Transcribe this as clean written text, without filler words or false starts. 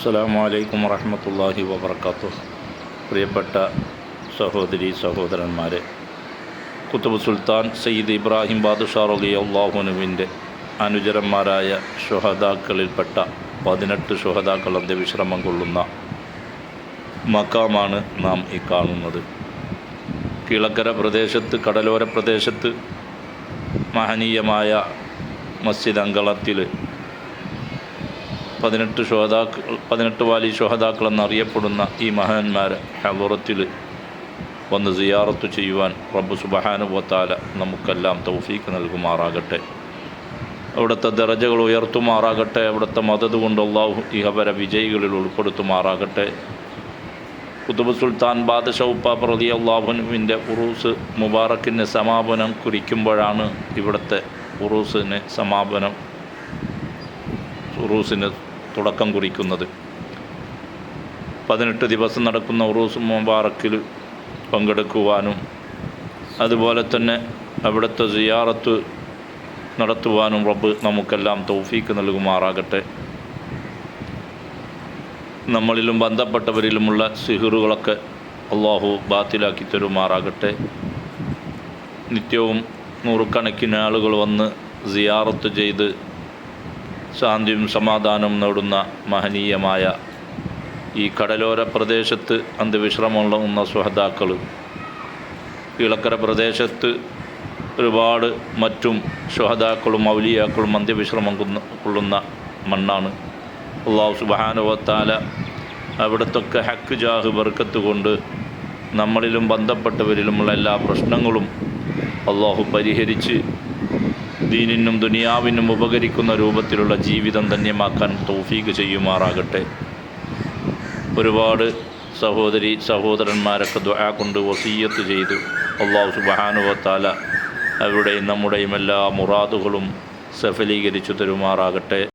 അസ്സലാമു അലൈക്കും വറഹ്മത്തുള്ളാഹി വബറകാതുഹു. പ്രിയപ്പെട്ട സഹോദരി സഹോദരന്മാരെ, കുത്തുബ് സുൽത്താൻ സയ്യിദ് ഇബ്രാഹിം ബാദുഷാ റളിയല്ലാഹു അൻഹുവിൻ്റെ അനുചരന്മാരായ ശുഹദാക്കളിൽപ്പെട്ട 18 ശുഹദാക്കൾ അന്ത്യവിശ്രമം കൊള്ളുന്ന മക്കാമാണ് നാം ഈ കാണുന്നത്. കീഴക്കര പ്രദേശത്ത്, കടലോര പ്രദേശത്ത് മഹനീയമായ മസ്ജിദ് അങ്കണത്തിൽ 18 വാലി ശുഹദാക്കൾ എന്നറിയപ്പെടുന്ന ഈ മഹാന്മാരെ ഹളറത്തിൽ വന്ന് സിയാറത്ത് ചെയ്യുവാൻ റബ്ബ് സുബ്ഹാനഹു വ തആല നമുക്കെല്ലാം തൗഫീക്ക് നൽകുമാറാകട്ടെ. അവിടുത്തെ ദറജകൾ ഉയർത്തുമാറാകട്ടെ. അവിടുത്തെ മദദ് കൊണ്ട് അല്ലാഹു ഇഹപര വിജയികളിൽ ഉൾപ്പെടുത്തുമാറാകട്ടെ. കുതുബ് സുൽത്താൻ ബാദുഷാ ഉപ്പാപ്പ റളിയല്ലാഹു അൻഹുവിൻ്റെ ഉറൂസ് മുബാറക്കിന് സമാപനം കുറിക്കുമ്പോഴാണ് ഇവിടുത്തെ ഉറൂസിന് തുടക്കം കുറിക്കുന്നത്. 18 ദിവസം നടക്കുന്ന ഉറൂസ് മുബാറക്കിൽ പങ്കെടുക്കുവാനും അതുപോലെ തന്നെ അവിടുത്തെ സിയാറത്ത് നടത്തുവാനും റബ്ബ് നമുക്കെല്ലാം തൗഫീക്ക് നൽകുമാറാകട്ടെ. നമ്മളിലും ബന്ധപ്പെട്ടവരിലുമുള്ള സിഹറുകളൊക്കെ അല്ലാഹു ബാത്തിലാക്കി തരുമാറാകട്ടെ. നിത്യവും നൂറുകണക്കിന് ആളുകൾ വന്ന് സിയാറത്ത് ചെയ്ത് ശാന്തിയും സമാധാനവും നേടുന്ന മഹനീയമായ ഈ കടലോര പ്രദേശത്ത് അന്ത്യവിശ്രമമുള്ള സുഹദാക്കൾ, കീഴക്കര പ്രദേശത്ത് ഒരുപാട് മറ്റും ശുഹദാക്കളും ഔലിയാക്കളും അന്ത്യവിശ്രമം കൊള്ളുന്ന മണ്ണാണ്. അല്ലാഹു സുബ്ഹാനഹു വ തആല അവിടത്തൊക്കെ ഹക്ക് ജാഹ് ബർക്കത്ത് കൊണ്ട് നമ്മളിലും ബന്ധപ്പെട്ടവരിലുമുള്ള എല്ലാ പ്രശ്നങ്ങളും അല്ലാഹു പരിഹരിച്ച് ദീനിനും ദുനിയാവിനും ഉപകരിക്കുന്ന രൂപത്തിലുള്ള ജീവിതം ധന്യമാക്കാൻ തൗഫീക്ക് ചെയ്യുമാറാകട്ടെ. ഒരുപാട് സഹോദരി സഹോദരന്മാരൊക്കെ ദുആ കൊണ്ട് വസിയ്യത്ത് ചെയ്തു. അല്ലാഹു സുബ്ഹാനഹു വ തആല അവരുടെയും നമ്മുടെയും എല്ലാ മുറാദുകളും സഫലീകരിച്ചു തരുമാറാകട്ടെ.